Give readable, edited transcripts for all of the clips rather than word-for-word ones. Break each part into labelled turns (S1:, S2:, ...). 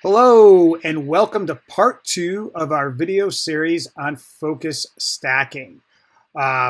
S1: Hello and welcome to part 2 of our video series on focus stacking.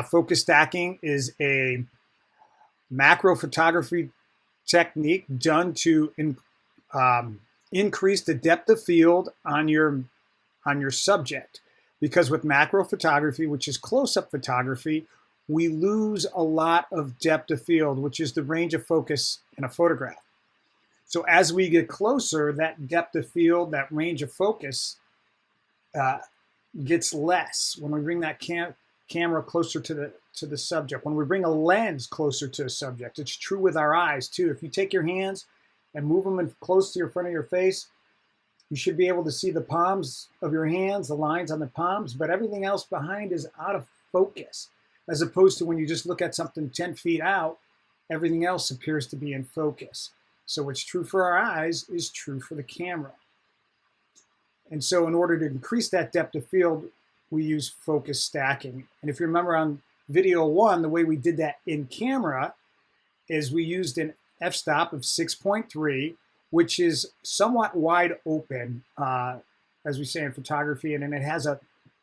S1: Focus stacking is a macro photography technique done to increase the depth of field on your subject. Because with macro photography, which is close-up photography, we lose a lot of depth of field, which is the range of focus in a photograph. So as we get closer, that depth of field, that range of focus gets less. When we bring that camera closer to the subject, when we bring a lens closer to a subject, it's true with our eyes too. If you take your hands and move them in close to your front of your face, you should be able to see the palms of your hands, the lines on the palms, but everything else behind is out of focus. As opposed to when you just look at something 10 feet out, everything else appears to be in focus. So what's true for our eyes is true for the camera. And so in order to increase that depth of field, we use focus stacking. And if you remember on video 1, the way we did that in camera is we used an f-stop of 6.3, which is somewhat wide open, as we say in photography, and then it has a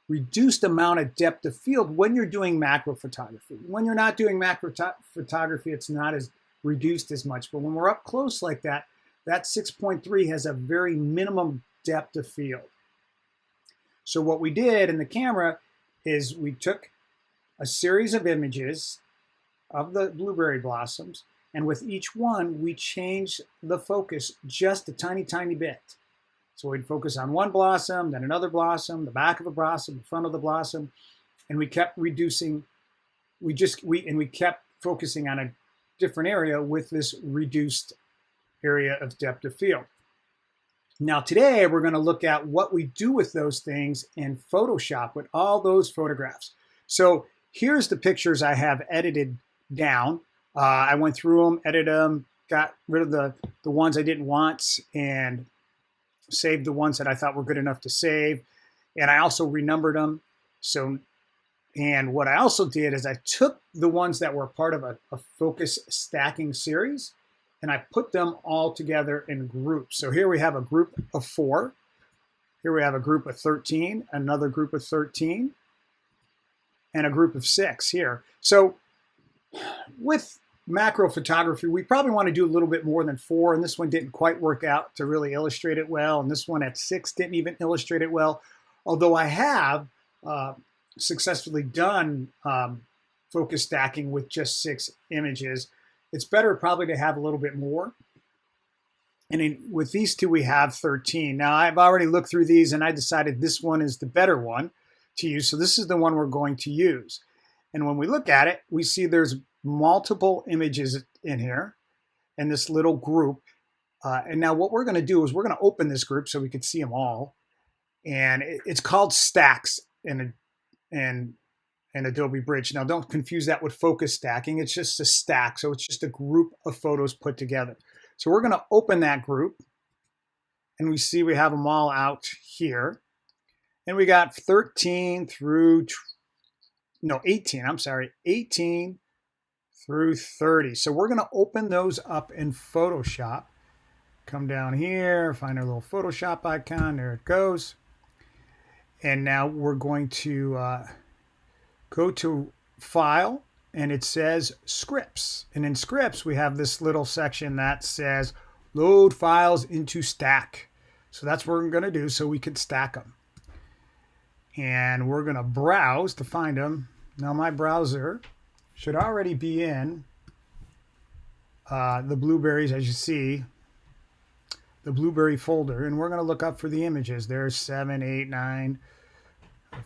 S1: reduced amount of depth of field when you're doing macro photography. When you're not doing macro photography, it's not as reduced as much. But when we're up close like that, that 6.3 has a very minimum depth of field. So what we did in the camera is we took a series of images of the blueberry blossoms, and with each one, we changed the focus just a tiny, tiny bit. So we'd focus on one blossom, then another blossom, the back of the blossom, the front of the blossom, and we kept reducing. We kept focusing on a different area with this reduced area of depth of field. Now today we're going to look at what we do with those things in Photoshop with all those photographs. So here's the pictures I have edited down. I went through them, edited them, got rid of the ones I didn't want, and saved the ones that I thought were good enough to save. And I also renumbered them. And what I also did is I took the ones that were part of a focus stacking series, and I put them all together in groups. So here we have a group of 4. Here we have a group of 13, another group of 13, and a group of 6 here. So with macro photography, we probably want to do a little bit more than 4, and this one didn't quite work out to really illustrate it well, and this one at 6 didn't even illustrate it well, although I have successfully done focus stacking with just 6 images. It's better probably to have a little bit more. And with these 2, we have 13. Now, I've already looked through these, and I decided this one is the better one to use. So this is the one we're going to use. And when we look at it, we see there's multiple images in here in this little group. And now what we're going to do is we're going to open this group so we can see them all. And it's called stacks in Adobe Bridge. Now, don't confuse that with focus stacking. It's just a stack. So it's just a group of photos put together. So we're going to open that group, and we see we have them all out here. And we got 18 through 30. So we're going to open those up in Photoshop. Come down here, find our little Photoshop icon. There it goes. And now we're going to go to File, and it says Scripts. And in Scripts, we have this little section that says Load Files into Stack. So that's what we're going to do so we can stack them. And we're going to browse to find them. Now my browser should already be in the blueberries, as you see, the blueberry folder. And we're going to look up for the images. There's 7, 8, 9,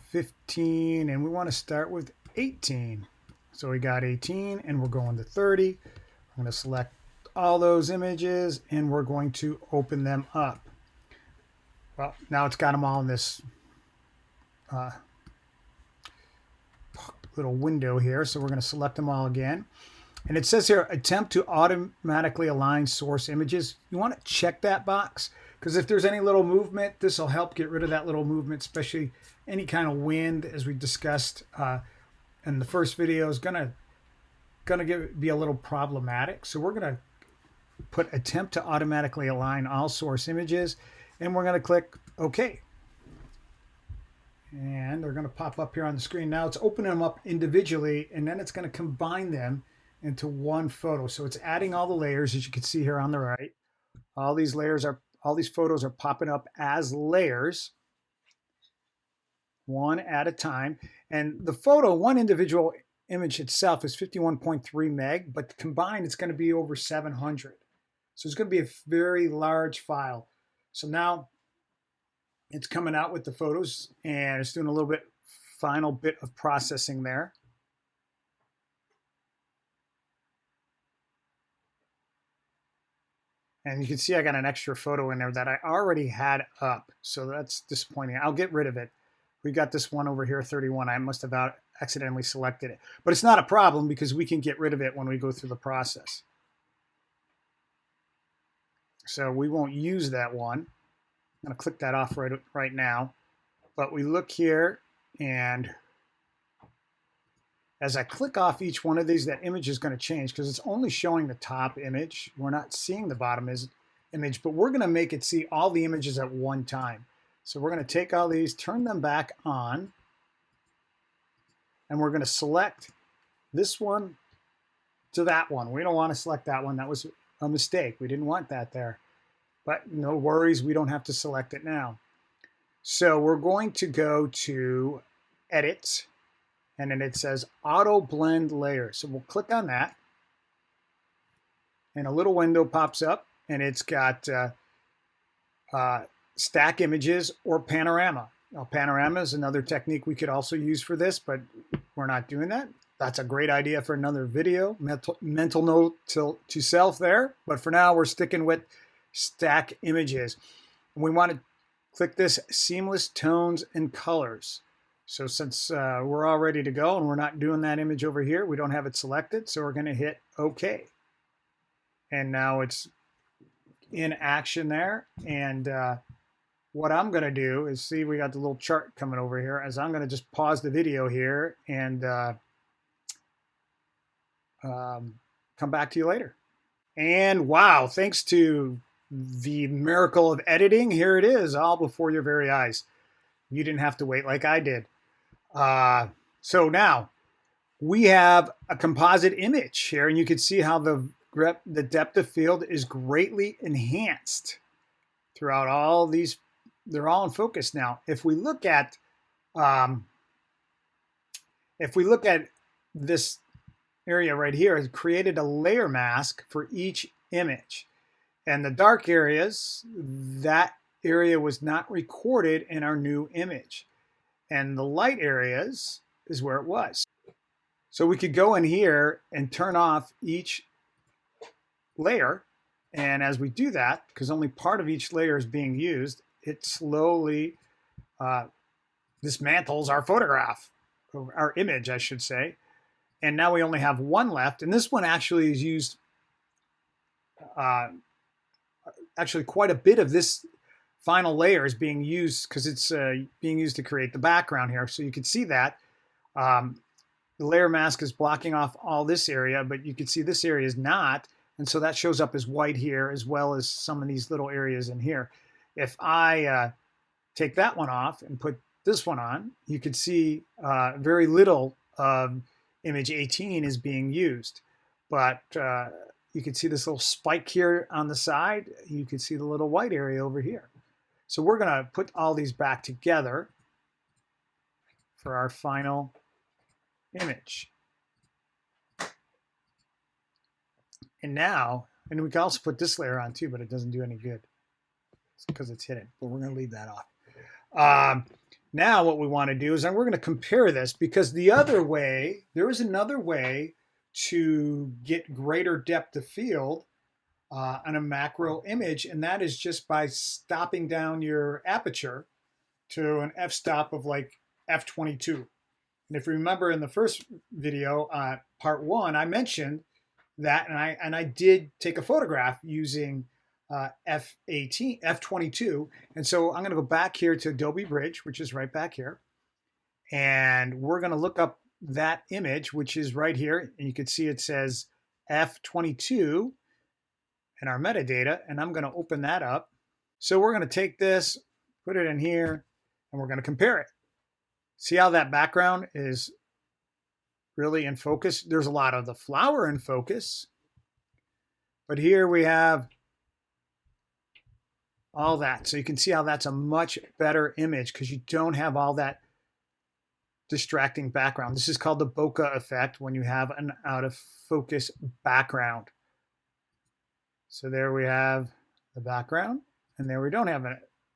S1: 15, and we want to start with 18. So we got 18, and we're going to 30. I'm going to select all those images, and we're going to open them up. Well, now it's got them all in this little window here. So we're going to select them all again. And it says here, attempt to automatically align source images. You want to check that box, because if there's any little movement, this will help get rid of that little movement, especially any kind of wind, as we discussed in the first video, is gonna be a little problematic. So we're gonna put attempt to automatically align all source images, and we're going to click OK. And they're going to pop up here on the screen. Now it's opening them up individually, and then it's going to combine them into one photo. So it's adding all the layers, as you can see here on the right. All these photos are popping up as layers, one at a time. And the photo, one individual image itself is 51.3 meg, but combined it's going to be over 700. So it's going to be a very large file. So now it's coming out with the photos, and it's doing a little bit final bit of processing there. And you can see I got an extra photo in there that I already had up. So that's disappointing. I'll get rid of it. We got this one over here, 31. I must have accidentally selected it. But it's not a problem because we can get rid of it when we go through the process. So we won't use that one. I'm going to click that off right now. But we look here, and as I click off each one of these, that image is going to change because it's only showing the top image. We're not seeing the bottom image, but we're going to make it see all the images at one time. So we're going to take all these, turn them back on, and we're going to select this one to that one. We don't want to select that one. That was a mistake. We didn't want that there. But no worries, we don't have to select it now. So we're going to go to Edit, and then it says Auto Blend Layer. So we'll click on that, and a little window pops up, and it's got stack images or panorama. Now, panorama is another technique we could also use for this, but we're not doing that. That's a great idea for another video. Mental note to self there. But for now, we're sticking with stack images. And we want to click this Seamless Tones and Colors. So since we're all ready to go and we're not doing that image over here, we don't have it selected, so we're going to hit OK. And now it's in action there. And what I'm going to do is see, we got the little chart coming over here, as I'm going to just pause the video here and come back to you later. And wow, thanks to the miracle of editing, here it is, all before your very eyes. You didn't have to wait like I did. So now we have a composite image here, and you can see how the depth of field is greatly enhanced throughout all these. They're all in focus now. If we look at this area right here, it created a layer mask for each image. And the dark areas, that area was not recorded in our new image. And the light areas is where it was. So we could go in here and turn off each layer. And as we do that, because only part of each layer is being used, it slowly dismantles our photograph, or our image, I should say. And now we only have one left. And this one actually is used, actually quite a bit of this final layer is being used because it's being used to create the background here. So you can see that the layer mask is blocking off all this area, but you can see this area is not. And so that shows up as white here, as well as some of these little areas in here. If I take that one off and put this one on, you can see very little of image 18 is being used. But you can see this little spike here on the side. You can see the little white area over here. So we're going to put all these back together for our final image. And now, and we can also put this layer on too, but it doesn't do any good. It's because it's hidden, but we're going to leave that off. Now what we want to do is we're going to compare this, because the other way, there is another way to get greater depth of field on a macro image, and that is just by stopping down your aperture to an f-stop of like f22. And if you remember in the first video, part 1, I mentioned that, and I did take a photograph using f22. And so I'm going to go back here to Adobe Bridge, which is right back here. And we're going to look up that image, which is right here. And you can see it says f22 in our metadata. And I'm going to open that up. So we're going to take this, put it in here, and we're going to compare it. See how that background is really in focus? There's a lot of the flower in focus, but here we have all that. So you can see how that's a much better image because you don't have all that distracting background. This is called the bokeh effect when you have an out of focus background. So there we have the background, and there we don't have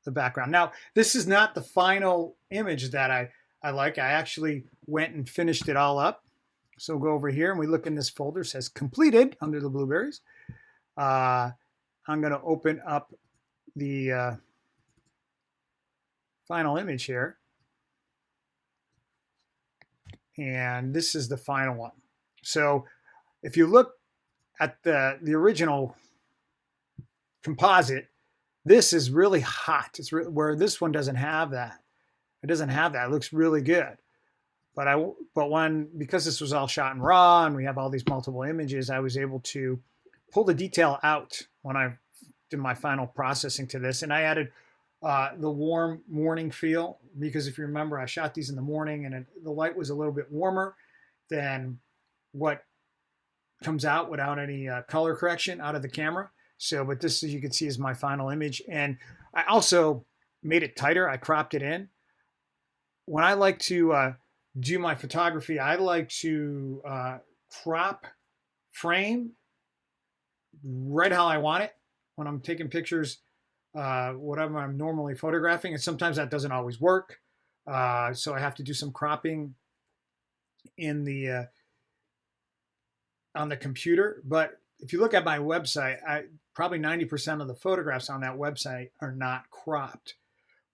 S1: the background. Now, this is not the final image that I like. I actually went and finished it all up. So we'll go over here and we look in this folder. It says completed under the blueberries. I'm going to open up the final image here. And this is the final one. So if you look at the original composite, this is really hot. It's where this one doesn't have that. It doesn't have that. It looks really good. But because this was all shot in RAW and we have all these multiple images, I was able to pull the detail out when I did my final processing to this. And I added the warm morning feel, because if you remember, I shot these in the morning and the light was a little bit warmer than what comes out without any color correction out of the camera. So, but this, as you can see, is my final image. And I also made it tighter. I cropped it in. When I like to do my photography, I like to crop frame right how I want it when I'm taking pictures, whatever I'm normally photographing. And sometimes that doesn't always work. So I have to do some cropping in the on the computer. But if you look at my website, probably 90% of the photographs on that website are not cropped.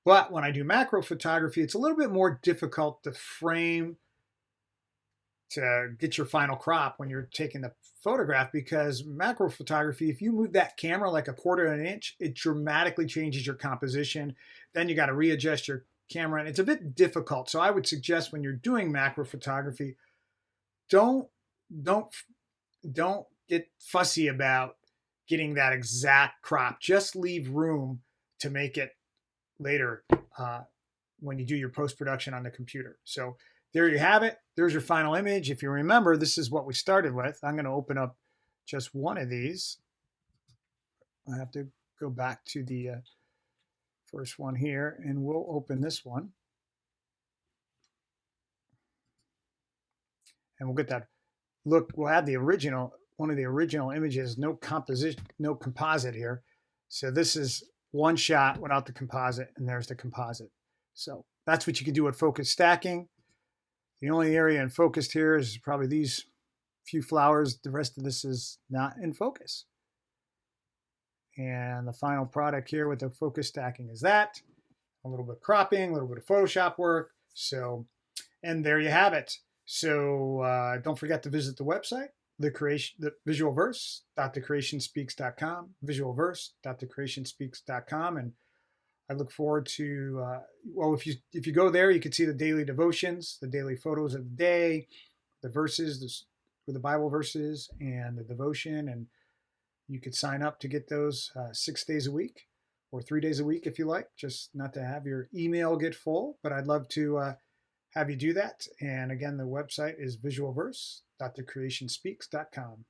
S1: But when I do macro photography, it's a little bit more difficult to frame to get your final crop when you're taking the photograph, because macro photography, if you move that camera like a quarter of an inch, it dramatically changes your composition. Then you got to readjust your camera, and it's a bit difficult. So I would suggest when you're doing macro photography, don't get fussy about getting that exact crop. Just leave room to make it later when you do your post-production on the computer. So there you have it. There's your final image. If you remember, this is what we started with. I'm going to open up just one of these. I have to go back to the first one here, and we'll open this one. And we'll get that. Look, we'll add the original, one of the original images, no composition, no composite here. So this is one shot without the composite, and there's the composite. So that's what you can do with focus stacking. The only area in focus here is probably these few flowers. The rest of this is not in focus. And the final product here with the focus stacking is that. A little bit of cropping, a little bit of Photoshop work. So, and there you have it. So don't forget to visit the website, the visualverse.thecreationspeaks.com, visualverse.thecreationspeaks.com, and I look forward to well, if you go there, you can see the daily devotions, the daily photos of the day, the verses, the Bible verses, and the devotion, and you could sign up to get those 6 days a week or 3 days a week if you like, just not to have your email get full. But I'd love to have you do that. And again, the website is visualverse.thecreationspeaks.com.